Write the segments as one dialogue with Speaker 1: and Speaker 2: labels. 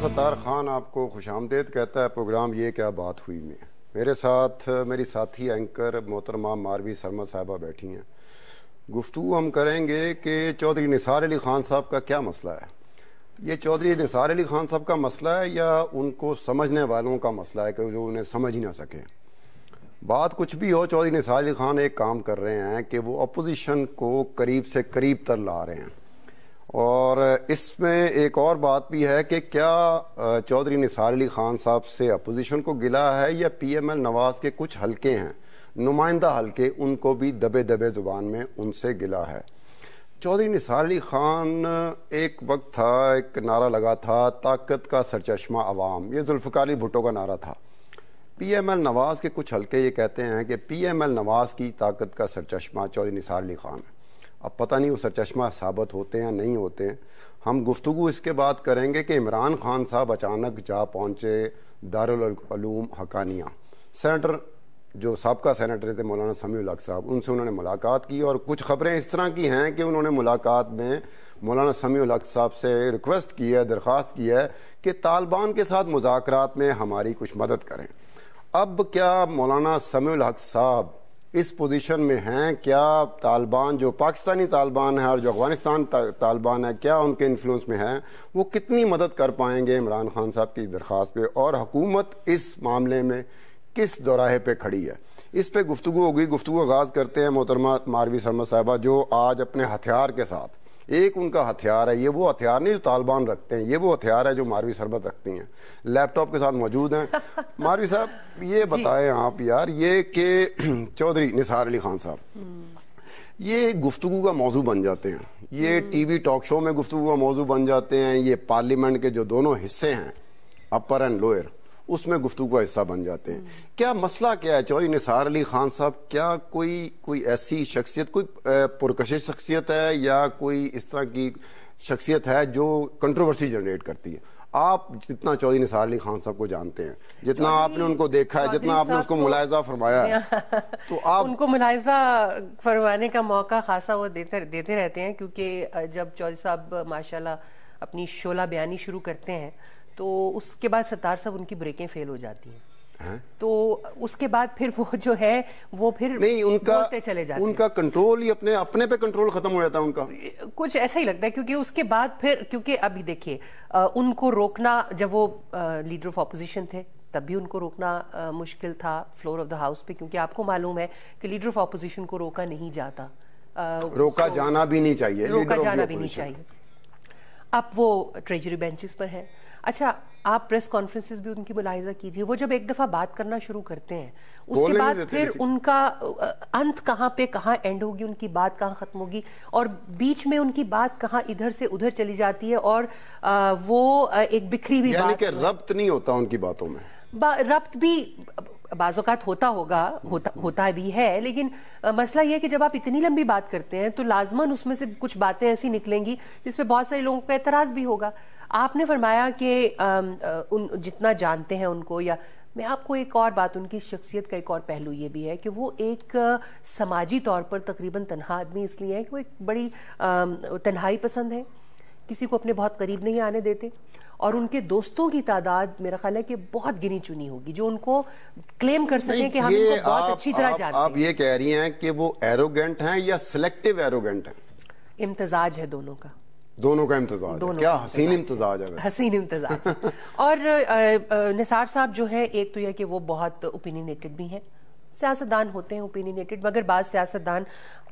Speaker 1: ستار خان آپ کو خوش آمدید کہتا ہے پروگرام یہ کیا بات ہوئی میں. میرے ساتھ میری ساتھی اینکر محترمہ ماروی سرمد صاحبہ بیٹھی ہیں. گفتگو ہم کریں گے کہ چودھری نثار علی خان صاحب کا کیا مسئلہ ہے. یہ چودھری نثار علی خان صاحب کا مسئلہ ہے یا ان کو سمجھنے والوں کا مسئلہ ہے کہ جو انہیں سمجھ ہی نہ سکے. بات کچھ بھی ہو, چودھری نثار علی خان ایک کام کر رہے ہیں کہ وہ اپوزیشن کو قریب سے قریب تر لا رہے ہیں. اور اس میں ایک اور بات بھی ہے کہ کیا چودھری نثار علی خان صاحب سے اپوزیشن کو گلا ہے یا پی ایم ایل نواز کے کچھ حلقے ہیں, نمائندہ حلقے, ان کو بھی دبے دبے زبان میں ان سے گلا ہے. چودھری نثار علی خان ایک وقت تھا, ایک نعرہ لگا تھا طاقت کا سرچشمہ عوام, یہ ذوالفقار علی بھٹو کا نعرہ تھا. پی ایم ایل نواز کے کچھ حلقے یہ کہتے ہیں کہ پی ایم ایل نواز کی طاقت کا سرچشمہ چودھری نثار علی خان ہے. اب پتہ نہیں وہ سرچشمہ ثابت ہوتے ہیں نہیں ہوتے ہیں. ہم گفتگو اس کے بعد کریں گے کہ عمران خان صاحب اچانک جا پہنچے دارالعلوم حقانیہ. سینیٹر جو سابقہ سینیٹر تھے مولانا سمیع الحق صاحب, ان سے انہوں نے ملاقات کی, اور کچھ خبریں اس طرح کی ہیں کہ انہوں نے ملاقات میں مولانا سمیع الحق صاحب سے ریکویسٹ کی ہے, درخواست کی ہے کہ طالبان کے ساتھ مذاکرات میں ہماری کچھ مدد کریں. اب کیا مولانا سمیع الحق صاحب اس پوزیشن میں ہیں؟ کیا طالبان جو پاکستانی طالبان ہیں اور جو افغانستان طالبان ہے, کیا ان کے انفلوئنس میں ہیں؟ وہ کتنی مدد کر پائیں گے عمران خان صاحب کی درخواست پہ, اور حکومت اس معاملے میں کس دوراہے پہ کھڑی ہے؟ اس پہ گفتگو ہوگی. گفتگو آغاز کرتے ہیں محترمہ ماروی سرمد صاحبہ, جو آج اپنے ہتھیار کے ساتھ, ایک ان کا ہتھیار ہے, یہ وہ ہتھیار نہیں جو طالبان رکھتے ہیں, یہ وہ ہتھیار ہے جو ماروی سرمد رکھتی ہیں, لیپ ٹاپ کے ساتھ موجود ہیں. ماروی صاحب یہ بتائیں آپ یار, یہ کہ چودھری نثار علی خان صاحب یہ گفتگو کا موضوع بن جاتے ہیں, یہ ٹی وی ٹاک شو میں گفتگو کا موضوع بن جاتے ہیں, یہ پارلیمنٹ کے جو دونوں حصے ہیں اپر اینڈ لوئر, اس میں گفتگو کا حصہ بن جاتے ہیں. کیا مسئلہ کیا ہے چودھری نثار علی خان صاحب؟ کیا کوئی ایسی شخصیت, کوئی پرکشش شخصیت ہے یا کوئی اس طرح کی شخصیت ہے جو کنٹروورسی جنریٹ کرتی ہے؟ آپ جتنا چودھری نثار علی خان صاحب کو جانتے ہیں, جتنا آپ نے ان کو دیکھا ہے, جتنا آپ نے اس کو ملاحظہ فرمایا ہے, تو آپ
Speaker 2: ان کو ملاحظہ فرمانے کا موقع خاصا وہ دیتے رہتے ہیں, کیونکہ جب چودھری صاحب ماشاءاللہ اپنی شعلہ بیانی شروع کرتے ہیں تو اس کے بعد ستار صاحب ان کی بریکیں فیل ہو جاتی ہیں, تو اس کے بعد پھر وہ جو ہے وہ پھر
Speaker 1: نہیں,
Speaker 2: بولتے چلے جاتے ہیں.
Speaker 1: ان کا کنٹرول ہی اپنے پہ کنٹرول ختم ہو جاتا ہے ان کا,
Speaker 2: کچھ ایسا ہی لگتا ہے. کیونکہ اس کے بعد پھر, کیونکہ ابھی دیکھیے ان کو روکنا, جب وہ لیڈر آف اپوزیشن تھے تب بھی ان کو روکنا مشکل تھا فلور آف دا ہاؤس پہ, کیونکہ آپ کو معلوم ہے کہ لیڈر آف اپوزیشن کو روکا نہیں جاتا,
Speaker 1: روکا جانا بھی نہیں چاہیے,
Speaker 2: روکا جانا بھی نہیں چاہیے. اب وہ ٹریجری بینچز پر ہیں. اچھا, آپ پریس کانفرنسز بھی ان کی ملاحظہ کیجئے, وہ جب ایک دفعہ بات کرنا شروع کرتے ہیں اس کے بعد پھر ان کا انت کہاں پہ کہاں اینڈ ہوگی, ان کی بات کہاں ختم ہوگی, اور بیچ میں ان کی بات کہاں ادھر سے ادھر چلی جاتی ہے, اور وہ ایک بکھری ہوئی
Speaker 1: یعنی کہ ربط نہیں ہوتا ان کی باتوں میں.
Speaker 2: ربط بھی بعض اوقات ہوتا بھی ہے, لیکن مسئلہ یہ ہے کہ جب آپ اتنی لمبی بات کرتے ہیں تو لازماً اس میں سے کچھ باتیں ایسی نکلیں گی جس پہ بہت سارے لوگوں کا اعتراض بھی ہوگا. آپ نے فرمایا کہ جتنا جانتے ہیں ان کو, یا میں آپ کو ایک اور بات, ان کی شخصیت کا ایک اور پہلو یہ بھی ہے کہ وہ ایک سماجی طور پر تقریباً تنہا آدمی اس لیے ہے کہ وہ ایک بڑی تنہائی پسند ہے, کسی کو اپنے بہت قریب نہیں آنے دیتے, اور ان کے دوستوں کی تعداد میرا خیال ہے کہ بہت گنی چنی ہوگی جو ان کو کلیم کر سکیں کہ ہم ان کو بہت اچھی طرح جانتے ہیں.
Speaker 1: آپ یہ کہہ رہی ہیں کہ وہ ایروگنٹ ہیں یا سلیکٹیو ایروگنٹ ہیں؟
Speaker 2: امتزاج ہے دونوں کا,
Speaker 1: دونوں کا امتزاج ہے. کیا حسین امتزاج ہے,
Speaker 2: حسین امتزاج. اور نثار صاحب جو ہے, ایک تو یہ کہ وہ بہت اوپینینیٹڈ بھی ہیں, سیاستدان ہوتے ہیں اوپینینیٹڈ, مگر بعض سیاستدان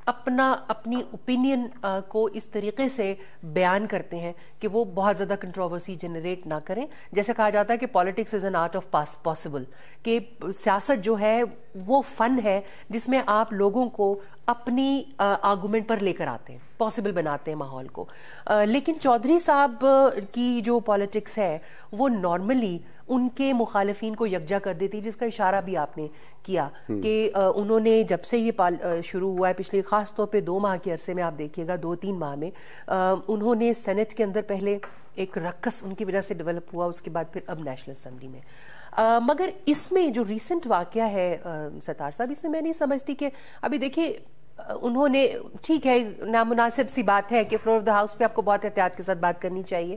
Speaker 2: اپنی اوپینین کو اس طریقے سے بیان کرتے ہیں کہ وہ بہت زیادہ کنٹروورسی جنریٹ نہ کریں. جیسے کہا جاتا ہے کہ politics is an art of possible, کہ سیاست جو ہے وہ فن ہے جس میں آپ لوگوں کو اپنی آرگومنٹ پر لے کر آتے ہیں, پاسبل بناتے ہیں ماحول کو. لیکن چودھری صاحب کی جو پالیٹکس ہے وہ نارملی ان کے مخالفین کو یکجا کر دیتی, جس کا اشارہ بھی آپ نے کیا کہ انہوں نے جب سے یہ شروع ہوا ہے پچھلے خاص طور پہ 2 ماہ کے عرصے میں, آپ دیکھیے گا 2-3 ماہ میں, انہوں نے سینٹ کے اندر پہلے ایک رقص ان کی وجہ سے ڈیولپ ہوا, اس کے بعد پھر اب نیشنل اسمبلی میں. مگر اس میں جو ریسنٹ واقعہ ہے ستار صاحب, اس میں میں نہیں سمجھتی کہ ابھی دیکھیے انہوں نے, ٹھیک ہے نامناسب سی بات ہے کہ فلور آف دا ہاؤس پہ آپ کو بہت احتیاط کے ساتھ بات کرنی چاہیے,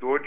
Speaker 3: 2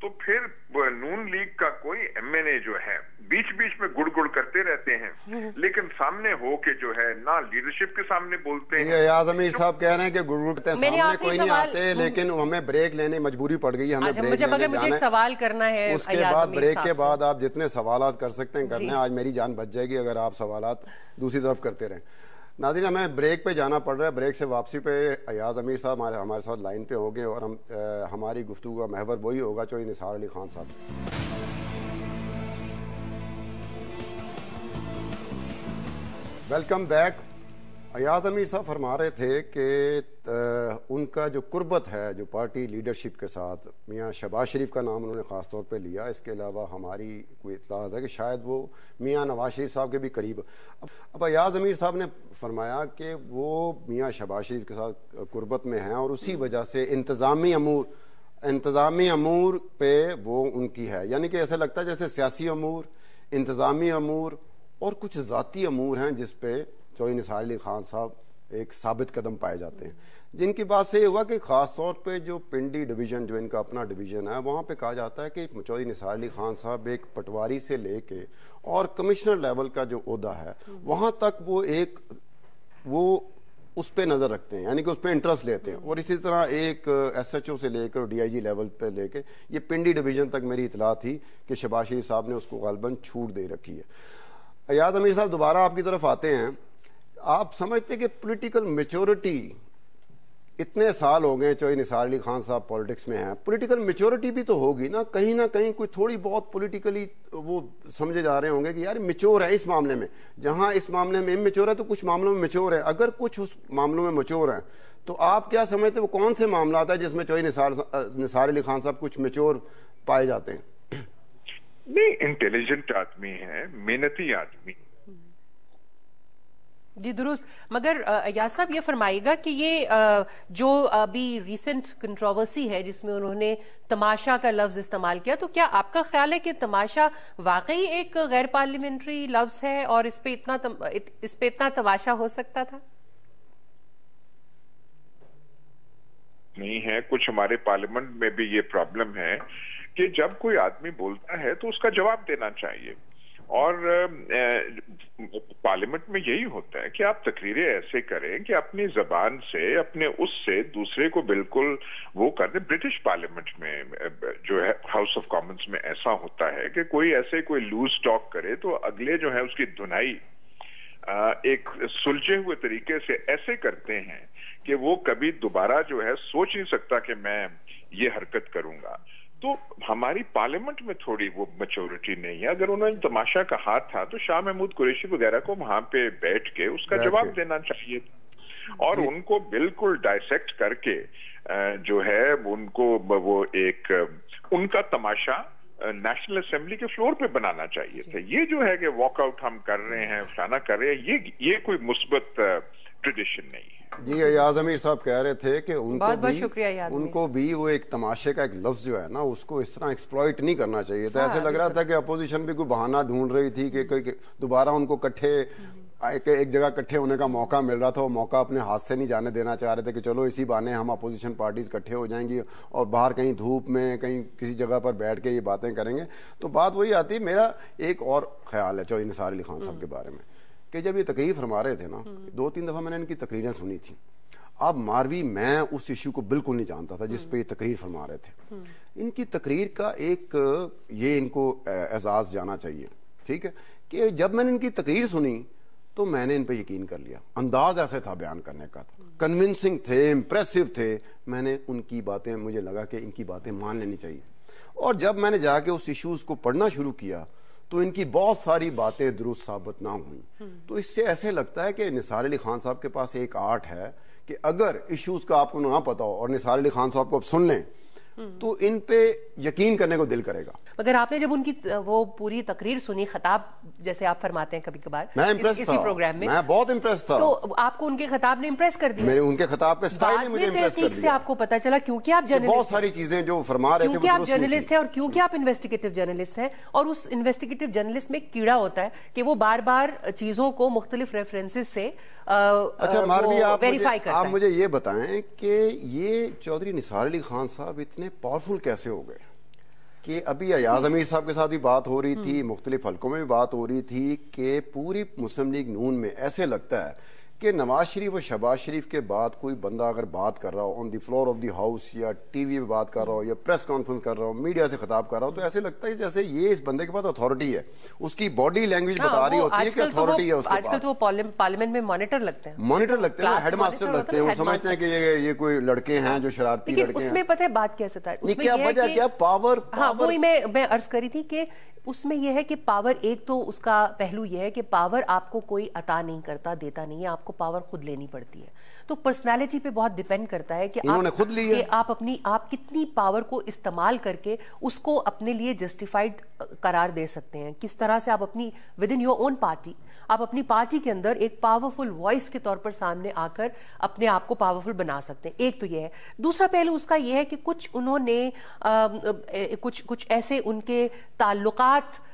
Speaker 3: تو پھر نون لیگ کا کوئی MNA جو ہے بیچ بیچ میں گڑ گڑ کرتے رہتے ہیں، لیکن سامنے ہو کے جو ہے نہ لیڈرشپ کے سامنے بولتے ہیں۔
Speaker 1: ایاز امیر صاحب کہہ رہے ہیں کہ گڑ گڑ کرتے ہیں، سامنے کوئی نہیں آتے، لیکن ہمیں بریک لینے مجبوری پڑ گئی ہے، ہمیں بریک لینے
Speaker 2: اگر مجھے ایک سوال کرنا ہے
Speaker 1: اس کے بعد بریک کے بعد آپ جتنے سوالات کر سکتے ہیں کرنے، آج میری جان بچ جائے گی اگر آپ سوالات دوسری طرف کرتے رہیں۔ ناظرین ہمیں بریک پہ جانا پڑ رہا ہے، بریک سے واپسی پہ ایاز امیر صاحب ہمارے ساتھ لائن پہ ہوں گے اور ہماری گفتگو کا محور وہی ہوگا چوہدری نثار علی خان صاحب۔ Welcome back. ایاز امیر صاحب فرما رہے تھے کہ ان کا جو قربت ہے جو پارٹی لیڈرشپ کے ساتھ، میاں شہباز شریف کا نام انہوں نے خاص طور پہ لیا، اس کے علاوہ ہماری کوئی اطلاع ہے کہ شاید وہ میاں نواز شریف صاحب کے بھی قریب۔ اب ایاز امیر صاحب نے فرمایا کہ وہ میاں شہباز شریف کے ساتھ قربت میں ہیں اور اسی وجہ سے انتظامی امور پہ وہ ان کی ہے، یعنی کہ ایسا لگتا ہے جیسے سیاسی امور، انتظامی امور اور کچھ ذاتی امور ہیں جس پہ چوہدری نثار علی خان صاحب ایک ثابت قدم پائے جاتے ہیں، جن کی بات سے یہ ہوا کہ خاص طور پہ جو پنڈی ڈویژن جو ان کا اپنا ڈویژن ہے وہاں پہ کہا جاتا ہے کہ چوہدری نثار علی خان صاحب ایک پٹواری سے لے کے اور کمشنر لیول کا جو عہدہ ہے وہاں تک وہ اس پہ نظر رکھتے ہیں، یعنی کہ اس پہ انٹرسٹ لیتے ہیں، اور اسی طرح ایک SHO سے لے کر DIG لیول پہ لے کے یہ پنڈی ڈویژن تک میری اطلاع تھی کہ شہباز شریف صاحب نے اس کو غالباً چھوٹ دے رکھی ہے۔ ایاز امیر صاحب دوبارہ آپ کی طرف آتے ہیں، آپ سمجھتے ہیں کہ پولیٹیکل میچورٹی، اتنے سال ہو گئے چوہدری نثار علی خان صاحب پولیٹکس میں ہیں، پولیٹیکل میچورٹی بھی تو ہوگی نا کہیں کوئی تھوڑی بہت پولیٹیکلی وہ سمجھے جا رہے ہوں گے کہ یار میچور ہے اس معاملے میں، جہاں اس معاملے میں میچور ہے تو کچھ معاملوں میں میچور ہے، اگر کچھ اس معاملوں میں میچور ہیں تو آپ کیا سمجھتے وہ کون سے معاملات ہیں جس میں چوہدری نثار علی خان صاحب کچھ میچور پائے جاتے ہیں؟
Speaker 3: نہیں، انٹیلیجنٹ آدمی ہے، محنتی آدمی۔
Speaker 2: جی درست، مگر ایاز صاحب یہ فرمائیے گا کہ یہ جو ابھی ریسنٹ کنٹروورسی ہے جس میں انہوں نے تماشا کا لفظ استعمال کیا، تو کیا آپ کا خیال ہے کہ تماشا واقعی ایک غیر پارلیمنٹری لفظ ہے اور اس پہ اتنا تماشا ہو سکتا تھا؟
Speaker 3: نہیں ہے، کچھ ہمارے پارلیمنٹ میں بھی یہ پرابلم ہے کہ جب کوئی آدمی بولتا ہے تو اس کا جواب دینا چاہیے، اور پارلیمنٹ میں یہی ہوتا ہے کہ آپ تقریریں ایسے کریں کہ اپنی زبان سے اپنے اس سے دوسرے کو بالکل وہ کر دیں۔ برٹش پارلیمنٹ میں جو ہے ہاؤس آف کامنز میں ایسا ہوتا ہے کہ کوئی لوز ٹاک کرے تو اگلے جو ہے اس کی دھنائی ایک سلجھے ہوئے طریقے سے ایسے کرتے ہیں کہ وہ کبھی دوبارہ جو ہے سوچ نہیں سکتا کہ میں یہ حرکت کروں گا۔ تو ہماری پارلیمنٹ میں تھوڑی وہ میچورٹی نہیں ہے۔ اگر انہوں نے تماشا کہا تھا تو شاہ محمود قریشی وغیرہ کو وہاں پہ بیٹھ کے اس کا جواب دینا چاہیے اور ان کو بالکل ڈائسیکٹ کر کے جو ہے ان کو وہ ایک ان کا تماشا نیشنل اسمبلی کے فلور پہ بنانا چاہیے تھا۔ یہ جو ہے کہ واک آؤٹ ہم کر رہے ہیں، فلانا کر رہے ہیں، یہ کوئی مثبت ٹریڈیشن نہیں ہے۔
Speaker 1: جی ایاز امیر صاحب کہہ رہے تھے کہ ان کو بھی وہ ایک تماشے کا ایک لفظ جو ہے نا اس کو اس طرح ایکسپلائٹ نہیں کرنا چاہیے تھا۔ ایسے لگ رہا تھا کہ اپوزیشن بھی کوئی بہانہ ڈھونڈ رہی تھی کہ دوبارہ ان کو ایک جگہ اکٹھے ہونے کا موقع مل رہا تھا، وہ موقع اپنے ہاتھ سے نہیں جانے دینا چاہ رہے تھے کہ چلو اسی بہانے ہم اپوزیشن پارٹیز اکٹھے ہو جائیں گی اور باہر کہیں دھوپ میں کہیں کسی جگہ پر بیٹھ کے یہ باتیں کریں گے۔ تو بات وہی آتی، میرا ایک اور خیال ہے چوہدری نثار علی خان صاحب کے بارے میں کہ جب یہ تقریر فرما رہے تھے نا، 2-3 دفعہ میں نے ان کی تقریریں سنی تھیں۔ اب ماروی میں اس ایشو کو بالکل نہیں جانتا تھا جس پہ یہ تقریر فرما رہے تھے۔ ان کی تقریر کا ایک یہ ان کو اعزاز جانا چاہیے، ٹھیک ہے، کہ جب میں نے ان کی تقریر سنی تو میں نے ان پہ یقین کر لیا۔ انداز ایسے تھا بیان کرنے کا، کنونسنگ تھے، امپریسو تھے، میں نے ان کی باتیں، مجھے لگا کہ ان کی باتیں مان لینی چاہیے۔ اور جب میں نے جا کے اس ایشوز کو پڑھنا شروع کیا تو ان کی بہت ساری باتیں درست ثابت نہ ہوئیں۔ تو اس سے ایسے لگتا ہے کہ نثار علی خان صاحب کے پاس ایک آرٹ ہے کہ اگر ایشوز کا آپ کو نہ پتا ہو اور نثار علی خان صاحب کو آپ سن لیں تو ان پہ یقین کرنے کو دل کرے گا۔
Speaker 2: مگر آپ نے جب ان کی وہ پوری تقریر سنی، خطاب جیسے آپ فرماتے ہیں کبھی کبھار
Speaker 1: کسی
Speaker 2: پروگرام میں،
Speaker 1: میں بہت امپریس تھا،
Speaker 2: تو آپ کو ان کے خطاب نے امپریس کر دیا؟
Speaker 1: ان کے خطاب کا سٹائل نے مجھے امپریس کر دیا۔
Speaker 2: سے آپ کو پتا چلا کیونکہ آپ جرنلسٹ،
Speaker 1: بہت ساری چیزیں جو فرما رہے تھے،
Speaker 2: کیونکہ آپ جرنلسٹ ہیں اور کیونکہ آپ انویسٹیگیٹو جرنلسٹ ہیں، اور اس انویسٹیگیٹو جرنلسٹ میں کیڑا ہوتا ہے کہ وہ بار بار چیزوں کو مختلف ریفرنسز سے ویریفائی کرتا ہے۔
Speaker 1: آپ مجھے یہ بتائیں کہ یہ چوہدری نثار علی خان صاحب اتنے پاورفل کیسے ہو گئے؟ کہ ابھی ایاز امیر صاحب کے ساتھ بھی بات ہو رہی تھی, مختلف حلقوں میں بھی بات ہو رہی تھی کہ پوری مسلم لیگ نون میں ایسے لگتا ہے کہ نواز شریف اور شہباز شریف کے بعد کوئی بندہ اگر بات کر رہا ہو آن دی فلور آف دی ہاؤس یا ٹی وی پہ بات کر رہا ہو یا پریس کانفرنس کر رہا ہو, میڈیا سے خطاب کر رہا ہو, تو ایسے لگتا ہے جیسے یہ اس بندے کے پاس اتھارٹی ہے, اس کی باڈی لینگویج بتا رہی ہوتی ہے کہ اتھارٹی ہے اس کے پاس.
Speaker 2: آج کل تو وہ پارلیمنٹ میں مانیٹر لگتے
Speaker 1: ہیں, ہیڈ ماسٹر لگتے ہیں, وہ سمجھتے ہیں کہ یہ کوئی لڑکے ہیں جو شرارتی لڑکے ہیں.
Speaker 2: اس میں پتہ ہے بات کیا ستا ہے,
Speaker 1: کیا وجہ کیا پاور.
Speaker 2: ہاں وہی میں عرض کری تھی کہ اس میں یہ ہے کہ پاور, ایک تو اس کا پہلو یہ ہے کہ پاور آپ کو کوئی عطا نہیں کرتا, دیتا نہیں ہے, آپ کو پاور خود لینی پڑتی ہے. تو پرسنالٹی پہ بہت ڈیپینڈ کرتا ہے کہ آپ کتنی پاور کو استعمال کر کے اس کو اپنے لیے جسٹیفائڈ قرار دے سکتے ہیں, کس طرح سے آپ اپنی with in your own party, آپ اپنی پارٹی کے اندر ایک پاورفل وائس کے طور پر سامنے آ کر اپنے آپ کو پاورفل بنا سکتے ہیں. ایک تو یہ ہے. دوسرا پہلو اس کا یہ ہے کہ کچھ انہوں نے کچھ ایسے ان کے تعلقات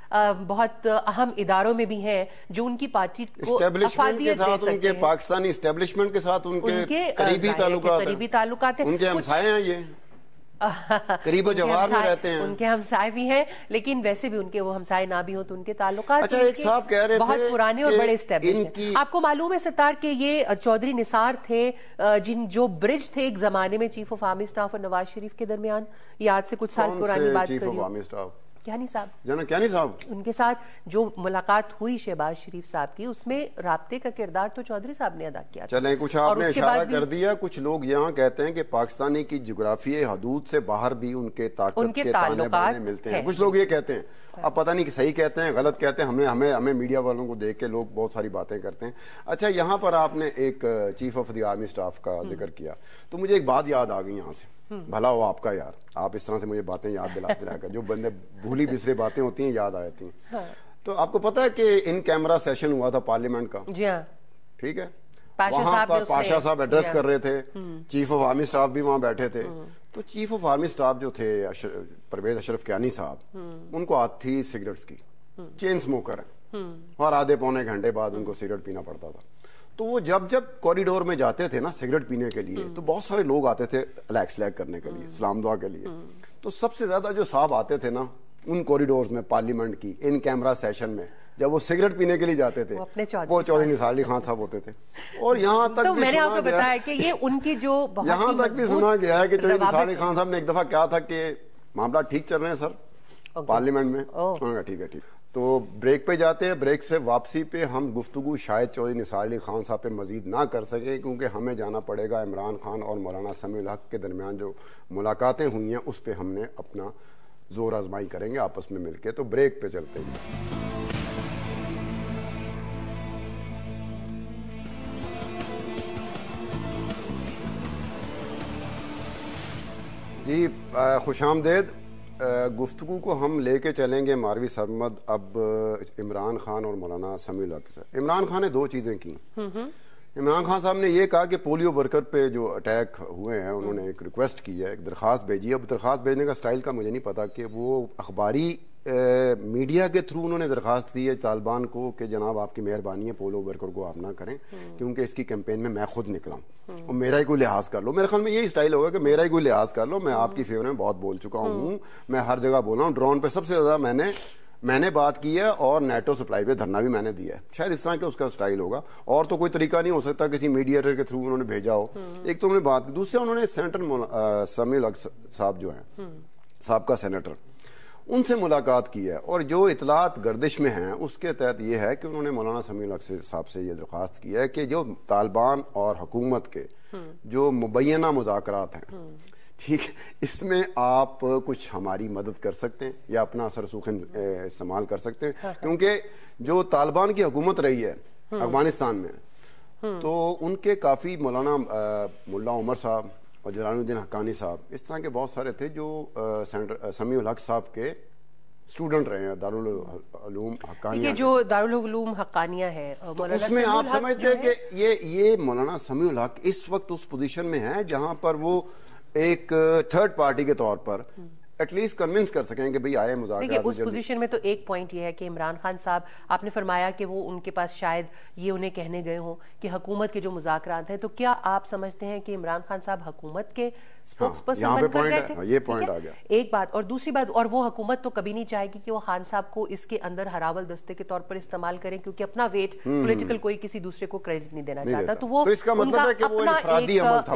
Speaker 2: بہت اہم اداروں میں بھی ہیں جو ان کی پارٹی کو افادیت دے سکتے ہیں.
Speaker 1: پاکستانی اسٹیبلشمنٹ کے ساتھ ان کے قریبی
Speaker 2: تعلقات ہیں,
Speaker 1: ان کے ہمسائے ہیں, یہ قریب و جوار میں رہتے ہیں,
Speaker 2: ان کے ہمسائے بھی ہیں, لیکن ویسے بھی ان کے وہ ہمسائے نہ بھی ہوں تو ان کے تعلقات
Speaker 1: اچھا ایک صاحب کہہ رہے تھے
Speaker 2: بہت پرانے اور بڑے اسٹیبلش ہیں. آپ کو معلوم ہے ستار کہ یہ چودھری نثار تھے جو برج تھے ایک زمانے میں چیف آف آرمی اسٹاف اور نواز شریف کے درمیان, یاد سے کچھ سال پرانی بات کری. کیانی صاحب ان کے ساتھ جو ملاقات ہوئی شہباز شریف صاحب کی, اس میں رابطے کا کردار تو چودھری صاحب نے ادا کیا.
Speaker 1: چلیں کچھ آپ نے اشارہ کر دیا. کچھ لوگ یہاں کہتے ہیں کہ پاکستانی کی جغرافیائی حدود سے باہر بھی ان کے طاقت کے تانے بانے ملتے ہیں. کچھ لوگ یہ کہتے ہیں, اب پتہ نہیں کہ صحیح کہتے ہیں غلط کہتے ہیں, ہمیں میڈیا والوں کو دیکھ کے لوگ بہت ساری باتیں کرتے ہیں. اچھا یہاں پر آپ نے ایک chief of the army staff کا ذکر کیا تو مجھے ایک بات یاد آ گئی یہاں سے. بھلا ہو آپ کا یار, آپ اس طرح سے مجھے باتیں یاد دلاتے رہا کر, جو بندے بھولی بسری باتیں ہوتی ہیں یاد آ جاتی ہیں. تو آپ کو پتہ ہے کہ ان کیمرہ سیشن ہوا تھا پارلیمنٹ کا, ٹھیک ہے, وہاں پر پاشا صاحب ایڈریس کر رہے تھے, چیف آف آرمی اسٹاف بھی وہاں بیٹھے تھے. تو چیف آف آرمی اسٹاف جو تھے پرویز اشرف کیانی صاحب, ان کو عادت تھی سگریٹس کی, چین اسموکر ہیں, اور آدھے پونے گھنٹے بعد ان کو سگریٹ پینا پڑتا تھا. تو وہ جب کوریڈور میں جاتے تھے نا سگریٹ پینے کے لیے, تو بہت سارے لوگ آتے تھے لیکس لیک کرنے کے لیے, سلام دعا کے لیے. تو سب سے زیادہ جو صاحب آتے تھے نا ان کوریڈورز میں پارلیمنٹ کی ان کیمرہ سیشن میں, جب وہ سگریٹ پینے کے لیے جاتے تھے, وہ چودھری نثار علی خان صاحب ہوتے تھے. اور یہاں تک
Speaker 2: تو میں نے آپ کو بتایا کہ یہ ان کی جو
Speaker 1: یہاں تک بھی سنا گیا ہے کہ چودھری نثار علی خان صاحب نے ایک دفعہ کہا تھا کہ معاملات ٹھیک چل رہے ہیں سر پارلیمنٹ میں. ٹھیک ہے. تو بریک پہ جاتے ہیں, بریک سے واپسی پہ ہم گفتگو شاید چودھری نثار علی خان صاحب پہ مزید نہ کر سکیں, کیونکہ ہمیں جانا پڑے گا عمران خان اور مولانا سمیع الحق کے درمیان جو ملاقاتیں ہوئی ہیں اس پہ ہم نے اپنا زور آزمائی کریں گے آپس میں مل کے. تو بریک پہ چلتے ہیں. جی خوش آمدید. گفتگو کو ہم لے کے چلیں گے ماروی سرمد اب عمران خان اور مولانا سمیع الحق سے. عمران خان نے دو چیزیں کی. عمران خان صاحب نے یہ کہا کہ پولیو ورکر پہ جو اٹیک ہوئے ہیں انہوں نے ایک ریکویسٹ کی ہے, ایک درخواست بھیجی ہے. اب درخواست بھیجنے کا سٹائل کا مجھے نہیں پتا کہ وہ اخباری میڈیا کے تھرو انہوں نے درخواست دی ہے طالبان کو کہ جناب آپ کی مہربانی ہے پولو ورکر کو آپ نہ کریں, کیونکہ اس کی کیمپین میں میں خود نکلا ہوں اور میرا ہی کوئی لحاظ کر لو. میرے خیال میں یہی سٹائل ہوگا کہ میرا ہی کوئی لحاظ کر لو, میں آپ کی فیور میں بہت بول چکا ہوں, میں ہر جگہ بولا ہوں. ڈرون پہ سب سے زیادہ میں نے بات کی ہے اور نیٹو سپلائی پہ دھرنا بھی میں نے دیا ہے. شاید اس طرح کے اس کا سٹائل ہوگا, اور تو کوئی طریقہ نہیں ہو سکتا کسی میڈییٹر کے تھرو انہوں نے بھیجا ہو. ایک تو انہوں نے بات کی. دوسرا انہوں نے سینیٹر سمیع الحق صاحب جو ہیں سابقہ سینیٹر, ان سے ملاقات کی ہے, اور جو اطلاعات گردش میں ہیں اس کے تحت یہ ہے کہ انہوں نے مولانا سمیع الحق صاحب سے یہ درخواست کی ہے کہ جو طالبان اور حکومت کے جو مبینہ مذاکرات ہیں, ٹھیک, اس میں آپ کچھ ہماری مدد کر سکتے ہیں یا اپنا اثر سوخن استعمال کر سکتے ہیں, کیونکہ جو طالبان کی حکومت رہی ہے افغانستان میں تو ان کے کافی مولانا ملا عمر صاحب اور جلال الدین حقانی صاحب اس طرح کے بہت سارے تھے جو سمیع الحق صاحب کے اسٹوڈنٹ رہے ہیں دارالعلوم حقانیہ.
Speaker 2: جو دارالعلوم حقانیہ ہے
Speaker 1: اس میں آپ سمجھتے ہیں کہ یہ مولانا سمیع الحق اس وقت اس پوزیشن میں ہے جہاں پر وہ ایک تھرڈ پارٹی کے طور پر ایٹ لیسٹ کنونس کر سکیں کہ بھئی آئے مذاکرات.
Speaker 2: اس پوزیشن میں تو ایک پوائنٹ یہ ہے کہ عمران خان صاحب آپ نے فرمایا کہ وہ ان کے پاس شاید یہ انہیں کہنے گئے ہوں کہ حکومت کے جو مذاکرات ہیں, تو کیا آپ سمجھتے ہیں کہ عمران خان صاحب حکومت کے سپوکس پرسن بن کر گئے تھے؟
Speaker 1: یہ پوائنٹ آ گیا
Speaker 2: ایک بات. اور دوسری بات, اور وہ حکومت تو کبھی نہیں چاہے گی کہ وہ خان صاحب کو اس کے اندر ہراول دستے کے طور پر استعمال کریں, کیونکہ اپنا ویٹ پولیٹیکل کوئی کسی دوسرے کو کریڈٹ نہیں دینا چاہتا. تو وہ
Speaker 1: اس کا مطلب ہے کہ وہ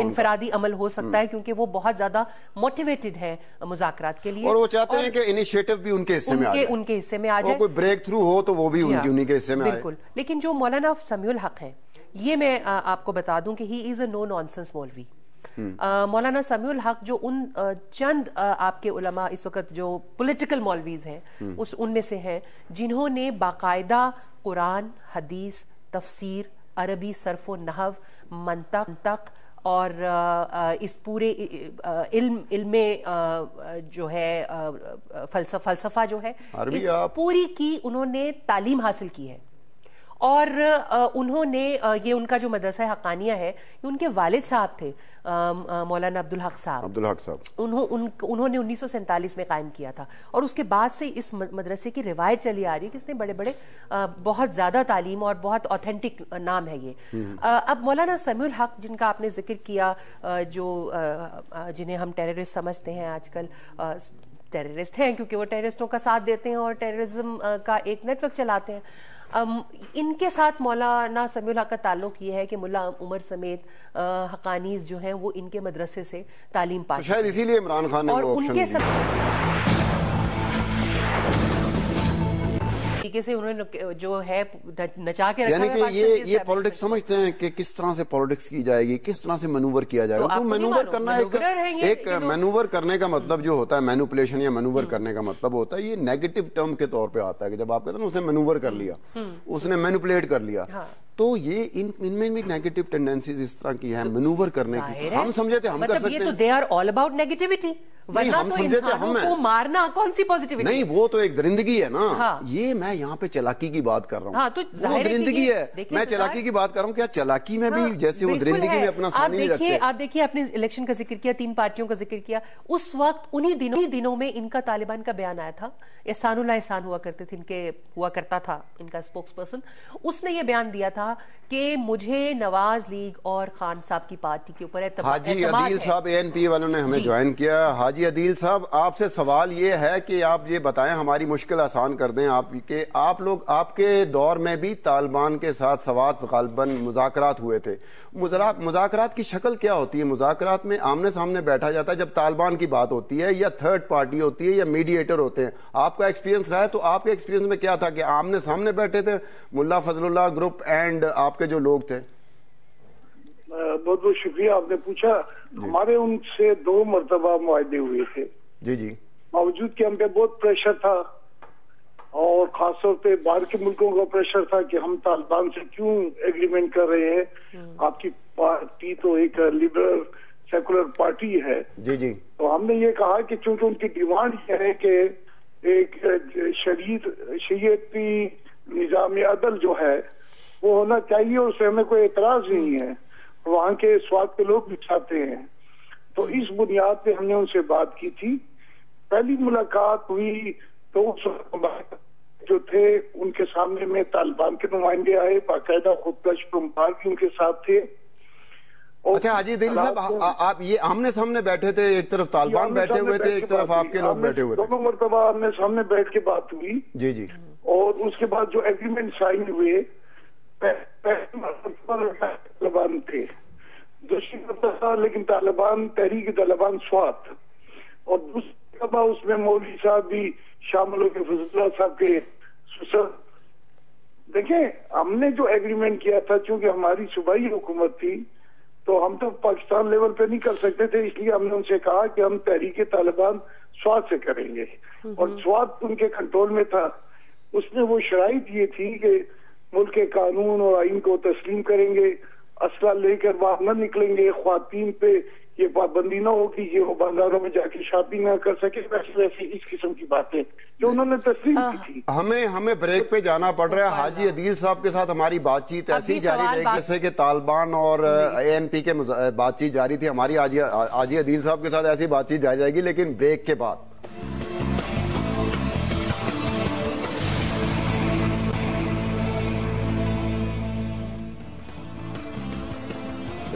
Speaker 2: انفرادی عمل ہو سکتا ہے, کیونکہ وہ بہت زیادہ موٹیویٹڈ ہے مذاکرات کے لیے,
Speaker 1: اور وہ چاہتے ہیں کہ انیشیٹو بھی ان کے حصے میں آ جائے,
Speaker 2: ان کے حصے میں آ جائے,
Speaker 1: کوئی بریک تھرو ہو تو وہ بھی انہی کے حصے میں آئے.
Speaker 2: بالکل. لیکن جو مولانا سمیع الحق ہیں, یہ میں آپ کو بتا دوں کہ ہی از اے نو نانسنس مولوی. مولانا سمیع الحق جو ان چند آپ کے علماء اس وقت جو پولیٹیکل مولویز ہیں ان میں سے ہیں جنہوں نے باقاعدہ قرآن, حدیث, تفسیر, عربی صرف و نحو, منطق اور اس پورے علم جو ہے فلسفہ جو ہے اس پوری کی انہوں نے تعلیم حاصل کی ہے. اور انہوں نے یہ ان کا جو مدرسہ حقانیہ ہے یہ ان کے والد صاحب تھے, مولانا عبدالحق صاحب. انہوں نے 1947 میں قائم کیا تھا, اور اس کے بعد سے اس مدرسے کی روایت چلی آ رہی ہے کہ اس نے بڑے بڑے بہت زیادہ تعلیم اور بہت اوتھینٹک نام ہے یہ. اب مولانا سمیع الحق جن کا آپ نے ذکر کیا, جو جنہیں ہم ٹیررسٹ سمجھتے ہیں آج کل, ٹیررسٹ ہیں کیونکہ وہ ٹیررسٹوں کا ساتھ دیتے ہیں اور ٹیررزم کا ایک نیٹ ورک چلاتے ہیں. ان کے ساتھ مولانا سمیع الحق کا تعلق یہ ہے کہ ملا عمر سمیت حقانیز جو ہیں وہ ان کے مدرسے سے تعلیم پاتے ہیں,
Speaker 1: شاید اسی لیے عمران خان نے وہ آپشن دیا.
Speaker 2: طریقے سے انہوں نے جو ہے نچا کے رکھا
Speaker 1: ہے, یعنی کہ یہ پولیٹکس سمجھتے ہیں کہ کس طرح سے پولیٹکس کی جائے گی, کس طرح سے مینوور کیا جائے گا. تو مینوور کرنا ایک مینوور کرنے کا مطلب جو ہوتا ہے, مینوپولیشن یا مینوور کرنے کا مطلب ہوتا ہے, یہ نیگیٹو ٹرم کے طور پہ آتا ہے کہ جب آپ کہتے ہیں نا اس نے مینوور کر لیا, اس نے مینوپولیٹ کر لیا, تو یہ ان میں بھی نیگیٹو ٹینڈنسیز اس طرح کی ہیں مینوور کرنے کی. ہم سمجھے تھے ہم کر سکتے ہیں,
Speaker 2: یہ تو they are all about negativity, ورنہ تو انسانوں کو مارنا کون سی پوزیٹیوٹی.
Speaker 1: نہیں, وہ تو ایک درندگی ہے نا. یہ میں یہاں پہ چلاکی کی بات کر رہا ہوں, وہ درندگی ہے. میں چلاکی کی بات کر رہا ہوں, کیا چلاکی میں بھی جیسے وہ درندگی میں اپنا ثانی نہیں رکھتے.
Speaker 2: آپ دیکھیے, آپ نے الیکشن کا ذکر کیا, 3 پارٹیوں کا ذکر کیا, اس وقت انہی دنوں میں ان کا طالبان کا بیان آیا تھا. احسان اللہ احسان ہوا کرتے تھے, ہوا کرتا تھا ان کا اسپوکس پرسن. اس نے یہ بیان دیا تھا کہ مجھے نواز لیگ اور خان صاحب کی پارٹی کے اوپر اعتماد ہے.
Speaker 1: حاجی عدیل صاحب ANP والوں نے ہمیں جوائن کیا. حاجی عدیل صاحب, آپ سے سوال یہ ہے کہ آپ یہ بتائیں, ہماری مشکل آسان کر دیں آپ, کہ آپ لوگ آپ کے دور میں بھی طالبان کے ساتھ سوات غالباً مذاکرات ہوئے تھے. مذاکرات کی شکل کیا ہوتی ہے؟ مذاکرات میں آمنے سامنے بیٹھا جاتا ہے جب طالبان کی بات ہوتی ہے, یا تھرڈ پارٹی ہوتی ہے, یا میڈییٹر ہوتے ہیں. آپ کا ایکسپیرینس رہا ہے, تو آپ کے ایکسپیرینس میں کیا تھا کہ آمنے سامنے بیٹھے تھے ملا فضل اللہ گروپ اینڈ آپ کے جو لوگ تھے؟
Speaker 4: بہت بہت شکریہ آپ نے پوچھا. ہمارے ان سے 2 مرتبہ معاہدے ہوئے تھے.
Speaker 1: جی.
Speaker 4: باوجود کہ ہم پہ بہت پریشر تھا, اور خاص طور پہ باہر کے ملکوں کا پریشر تھا کہ ہم طالبان سے کیوں ایگریمنٹ کر رہے ہیں, آپ کی پارٹی تو ایک لبرل سیکولر پارٹی ہے.
Speaker 1: جی. تو
Speaker 4: ہم نے یہ کہا کہ چونکہ ان کی ڈیمانڈ یہ ہے کہ ایک شریعتی نظام عدل جو ہے وہ ہونا چاہیے, اور اس سے ہمیں کوئی اعتراض نہیں ہے, وہاں کے سوات کے لوگ بھی چاہتے ہیں. تو اس بنیاد پہ ہم نے ان سے بات کی تھی. پہلی ملاقات ہوئی تو جو تھے ان کے سامنے میں طالبان کے نمائندے آئے, باقاعدہ خودکش پرمپار بھی ان کے ساتھ تھے.
Speaker 1: اچھا حاجی عدیل صاحب, آپ یہ آمنے سامنے بیٹھے تھے, ایک طرف طالبان بیٹھے ہوئے تھے, ایک طرف آپ کے لوگ بیٹھے ہوئے تھے.
Speaker 4: 2 مرتبہ آمنے سامنے بیٹھ کے بات ہوئی.
Speaker 1: جی.
Speaker 4: اور اس کے بعد جو ایگریمنٹ سائن ہوئے, طالبان تھے, دوسری مرتبہ لیکن طالبان تحریک طالبان سوات, اور دوسری مرتبہ اس میں مولوی صاحب بھی شامل ہو کے فضل اللہ صاحب کے سسر. دیکھیں, ہم نے جو ایگریمنٹ کیا تھا, چونکہ ہماری صوبائی حکومت تھی تو ہم تو پاکستان لیول پہ نہیں کر سکتے تھے, اس لیے ہم نے ان سے کہا کہ ہم تحریک طالبان سوات سے کریں گے, اور سوات ان کے کنٹرول میں تھا. اس میں وہ شرائط یہ تھی کہ ملک کے قانون اور آئین کو تسلیم کریں گے, اسلحہ لے کر باہر نہ نکلیں گے, خواتین پہ یہ پابندی نہ ہوگی کہ وہ بازاروں میں جا کے شاپنگ نہ کر سکے, ویسے اس قسم کی باتیں جو انہوں نے تسلیم کی تھی.
Speaker 1: ہمیں بریک پہ جانا پڑ رہا ہے. حاجی عدیل صاحب کے ساتھ ہماری بات چیت ایسی جاری رہے گی جیسے کہ طالبان اور ANP کے بات چیت جاری تھی. ہماری حاجی عدیل صاحب کے ساتھ ایسی بات چیت جاری رہے گی, لیکن بریک کے بعد.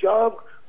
Speaker 4: 4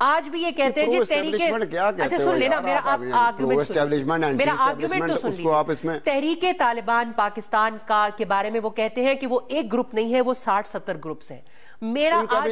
Speaker 2: آج بھی یہ کہتے ہیں اچھا سن لینا میرا آرگومنٹ تو سن لیجیے. تحریک طالبان پاکستان کے بارے میں وہ کہتے ہیں کہ وہ ایک گروپ نہیں ہے، وہ 60-70 گروپس ہیں. میرا آج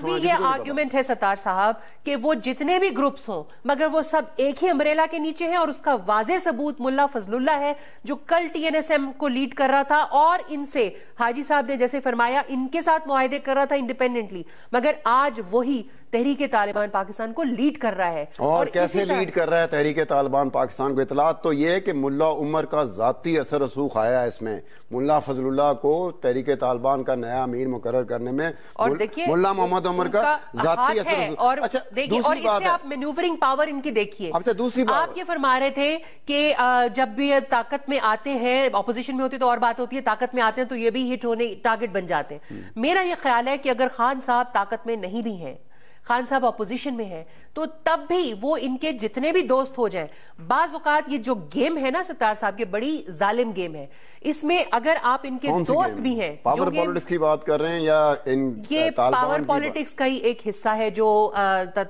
Speaker 2: بھی یہ آرگومنٹ ہے ستار صاحب کہ وہ جتنے بھی گروپس ہوں مگر وہ سب ایک ہی امبریلا کے نیچے ہیں، اور اس کا واضح ثبوت ملا فضل اللہ ہے جو کل ٹی این ایس ایم کو لیڈ کر رہا تھا، اور ان سے حاجی صاحب نے جیسے فرمایا ان کے ساتھ معاہدے کر رہا تھا انڈیپینڈنٹلی، مگر آج وہی تحریک طالبان پاکستان کو لیڈ کر رہا ہے.
Speaker 1: اور کیسے لیڈ کر رہا ہے تحریک طالبان پاکستان کو؟ اطلاعات تو یہ ہے کہ ملا عمر کا ذاتی اثر رسوخ آیا ہے اس میں. ملا فضل اللہ کو تحریک طالبان کا نیا امیر مقرر کرنے میں ملا محمد عمر کا ذاتی اثر رسوخ.
Speaker 2: اور دوسری بات ہے آپ مینوورنگ پاور ان کی دیکھیے.
Speaker 1: دوسری بات
Speaker 2: آپ یہ فرما رہے تھے کہ جب بھی طاقت میں آتے ہیں، اپوزیشن میں ہوتی تو اور بات ہوتی ہے، طاقت میں آتے ہیں تو یہ بھی ہٹ ہونے ٹارگٹ بن جاتے ہیں. میرا یہ خیال ہے کہ اگر خان صاحب طاقت میں نہیں بھی ہیں، خان صاحب اپوزیشن میں ہیں، تو تب بھی وہ ان کے جتنے بھی دوست ہو جائیں، بعض اوقات یہ جو گیم ہے نا ستار صاحب، یہ بڑی ظالم گیم ہے. اس میں اگر آپ ان کے دوست بھی ہیں،
Speaker 1: پاور پالیٹکس کی بات کر رہے ہیں یا
Speaker 2: یہ پاور پالیٹکس کا ہی ایک حصہ ہے جو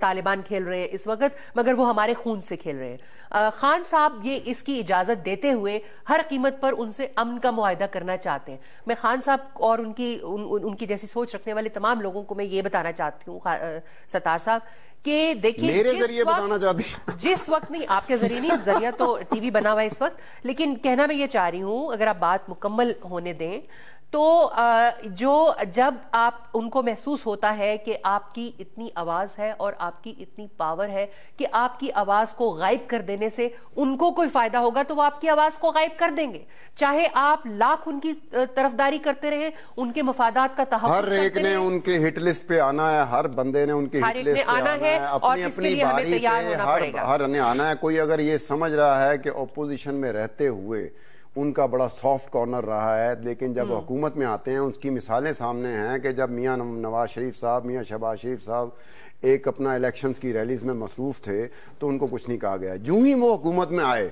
Speaker 2: طالبان کھیل رہے ہیں اس وقت، مگر وہ ہمارے خون سے کھیل رہے ہیں. خان صاحب یہ اس کی اجازت دیتے ہوئے ہر قیمت پر ان سے امن کا معاہدہ کرنا چاہتے ہیں. میں خان صاحب اور ان کی جیسی سوچ رکھنے والے تمام لوگوں کو میں یہ بتانا چاہتی ہوں ستار صاحب کہ دیکھیے
Speaker 1: میرے ذریعے بتانا چاہتی
Speaker 2: جس وقت نہیں، آپ کے ذریعے نہیں، ذریعہ تو ٹی وی بنا ہوا ہے اس وقت، لیکن کہنا میں یہ چاہ رہی ہوں اگر آپ بات مکمل ہونے دیں تو جب آپ ان کو محسوس ہوتا ہے کہ آپ کی اتنی آواز ہے اور آپ کی اتنی پاور ہے کہ آپ کی آواز کو غائب کر دینے سے ان کو کوئی فائدہ ہوگا تو وہ آپ کی آواز کو غائب کر دیں گے، چاہے آپ لاکھ ان کی طرفداری کرتے رہیں، ان کے مفادات کا تحفظ
Speaker 1: ہر ایک نے ان کے ہٹ لسٹ پہ آنا ہے، ہر بندے نے ان کی ہٹ لسٹ پہ آنا ہے،
Speaker 2: اور اس کے لیے ہمیں تیار ہونا پڑے گا.
Speaker 1: ہر نے آنا ہے. کوئی اگر یہ سمجھ رہا ہے کہ اپوزیشن میں رہتے ہوئے ان کا بڑا سافٹ کارنر رہا ہے، لیکن جب حکومت میں آتے ہیں اس کی مثالیں سامنے ہیں کہ جب میاں نواز شریف صاحب، میاں شہباز شریف صاحب ایک اپنا الیکشنز کی ریلیز میں مصروف تھے تو ان کو کچھ نہیں کہا گیا. جو ہی وہ حکومت میں آئے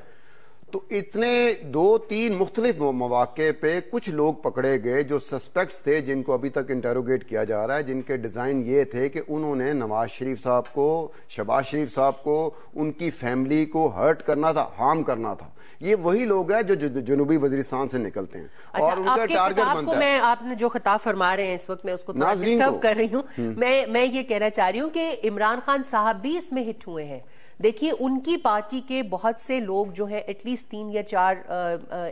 Speaker 1: تو اتنے 2-3 مختلف مواقع پہ کچھ لوگ پکڑے گئے جو سسپیکٹس تھے، جن کو ابھی تک انٹروگیٹ کیا جا رہا ہے، جن کے ڈیزائن یہ تھے کہ انہوں نے نواز شریف صاحب کو، شہباز شریف صاحب کو، ان کی فیملی کو ہرٹ کرنا تھا، ہارم کرنا تھا. یہ وہی لوگ ہیں جو جنوبی وزیرستان سے نکلتے ہیں اور ان کا ٹارگٹ بنتا ہے.
Speaker 2: آپ نے جو خطاب فرما رہے ہیں اس وقت میں اس کو ڈسٹرب کر رہی ہوں. میں یہ کہنا چاہ رہی ہوں کہ عمران خان صاحب بھی اس میں ہٹ ہوئے ہیں. دیکھیے ان کی پارٹی کے بہت سے لوگ جو ہیں ایٹ لیسٹ 3 یا 4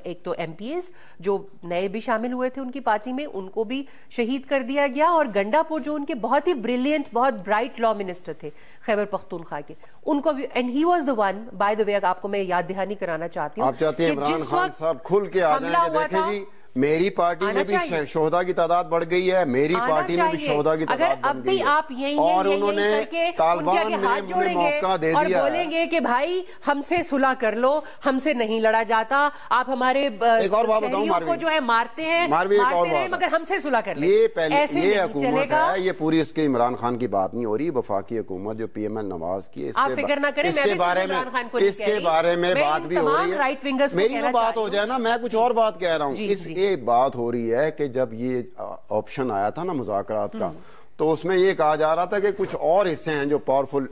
Speaker 2: ایک تو ایم پی ایز جو نئے بھی شامل ہوئے تھے ان کی پارٹی میں، ان کو بھی شہید کر دیا گیا، اور گنڈا پور جو ان کے بہت ہی بریلینٹ، بہت برائٹ لا منسٹر تھے خیبر پختونخوا کے، ان کو بھی، and he was the one. By the way آپ کو میں یاد دہانی کرانا چاہتی ہوں،
Speaker 1: آپ چاہتے ہیں عمران خان صاحب کھل کے آ جائیں کہ دیکھیں جی میری پارٹی میں بھی شہداء کی تعداد بڑھ گئی ہے، میری پارٹی میں بھی شہداء کی تعداد بڑھ گئی ہے، اور انہوں نے طالبان نے مجھے موقع دے دیا
Speaker 2: اور بولیں گے کہ بھائی ہم سے صلح کر لو، ہم سے نہیں لڑا جاتا، آپ ہمارے شہریوں کو جو ہے مارتے ہیں مگر ہم سے صلح کر لیں.
Speaker 1: یہ حکومت ہے، یہ پوری اس کے عمران خان کی بات نہیں ہو رہی، وفاقی حکومت جو پی ایم ایل نواز کی،
Speaker 2: آپ فکر نہ کریں،
Speaker 1: اس کے بارے میں بات بھی ہو رہی ہے. میری جو بات ہو جائے نا، میں کچھ اور بات کہہ رہا ہوں. یہ بات ہو رہی ہے کہ جب یہ آپشن آیا تھا نا مذاکرات کا، تو اس میں یہ کہا جا رہا تھا کہ کچھ اور حصے ہیں جو پاورفل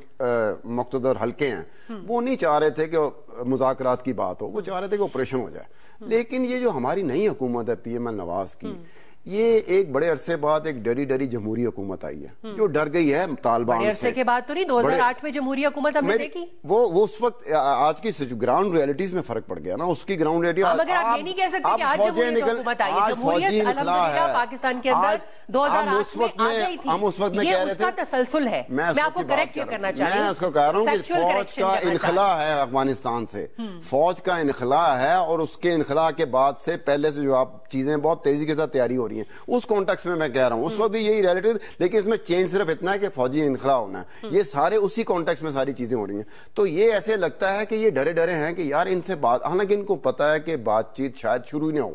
Speaker 1: مقتدر حلقے ہیں، وہ نہیں چاہ رہے تھے کہ مذاکرات کی بات ہو، وہ چاہ رہے تھے کہ آپریشن ہو جائے. لیکن یہ جو ہماری نئی حکومت ہے پی ایم ایل نواز کی، یہ ایک بڑے عرصے بعد ایک ڈری جمہوری حکومت آئی ہے جو ڈر گئی ہے طالبان سے.
Speaker 2: بڑے عرصے کے بعد تو نہیں، 2008 میں جمہوری حکومت ہم نے دیکھی.
Speaker 1: وہ اس وقت آج کی گراؤنڈ ریئلٹیز میں فرق پڑ گیا نا، اس کی گراؤنڈ ریئلٹی.
Speaker 2: مگر آپ یہ نہیں کہہ سکتے کہ آج جمہوری حکومت آئی ہے. جمہوریت الحمدللہ پاکستان کے اندر 2008 میں آ گئی تھی.
Speaker 1: ہم اس وقت میں کہہ رہے تھے،
Speaker 2: یہ اس کا تسلسل ہے. میں آپ کو کریکٹ کرنا چاہ رہی ہوں،
Speaker 1: میں اس کو کہہ رہا ہوں کہ فوج کا انخلاء ہے افغانستان سے، فوج کا انخلاء ہے، اور اس کے انخلاء کے بعد سے پہلے سے جو آپ چیزیں بہت تیزی کے ساتھ تیاری ہو رہی ہیں، اس کانٹیکس میں کہہ رہا ہوں. اس وقت بھی یہی ریئلٹی، لیکن اس میں چینج صرف اتنا ہے کہ فوجی انخلاء ہونا ہے. یہ سارے اسی کانٹیکس میں ساری چیزیں ہو رہی ہیں. تو یہ ایسے لگتا ہے کہ یہ ڈرے ہیں کہ یار ان سے بات، حالانکہ ان کو پتا ہے کہ بات چیت شاید شروع ہی نہ ہو.